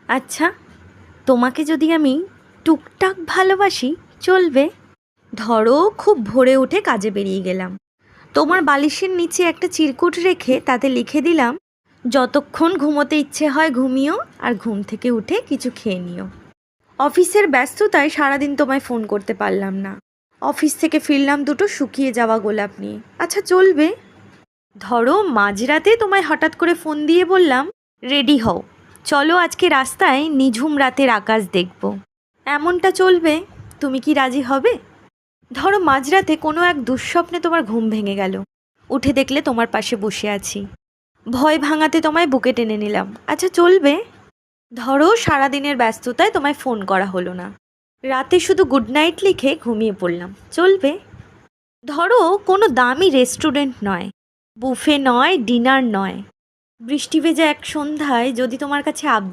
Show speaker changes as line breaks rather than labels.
আচ্ছা, তোমাকে যদি আমি টুকটাক ভালোবাসি চলবে? ধরো খুব ভোরে উঠে কাজে বেরিয়ে গেলাম, তোমার বালিশের নিচে একটা চিরকুট রেখে তাতে লিখে দিলাম, যতক্ষণ ঘুমোতে ইচ্ছে হয় ঘুমিও, আর ঘুম থেকে উঠে কিছু খেয়ে নিও। অফিসের ব্যস্ততায় সারাদিন তোমায় ফোন করতে পারলাম না, অফিস থেকে ফিরলাম দুটো শুকিয়ে যাওয়া গোলাপ নিয়ে। আচ্ছা চলবে? ধরো মাঝরাতে তোমায় হঠাৎ করে ফোন দিয়ে বললাম, রেডি হও, চলো আজকে রাস্তায় নিঝুম রাতের আকাশ দেখব। এমনটা চলবে? তুমি কি রাজি হবে? ধরো মাঝরাতে কোনো এক দুঃস্বপ্নে তোমার ঘুম ভেঙে গেল, উঠে দেখলে তোমার পাশে বসে আছি, ভয় ভাঙাতে তোমায় বুকে টেনে নিলাম। আচ্ছা চলবে? ধরো সারাদিনের ব্যস্ততায় তোমায় ফোন করা হলো না, রাতে শুধু গুড নাইট লিখে ঘুমিয়ে পড়লাম। চলবে? ধরো কোনো দামি রেস্টুরেন্ট নয়, বুফে নয়, ডিনার নয়, বৃষ্টি ভেজা এক সন্ধ্যায় যদি তোমার কাছে আবদার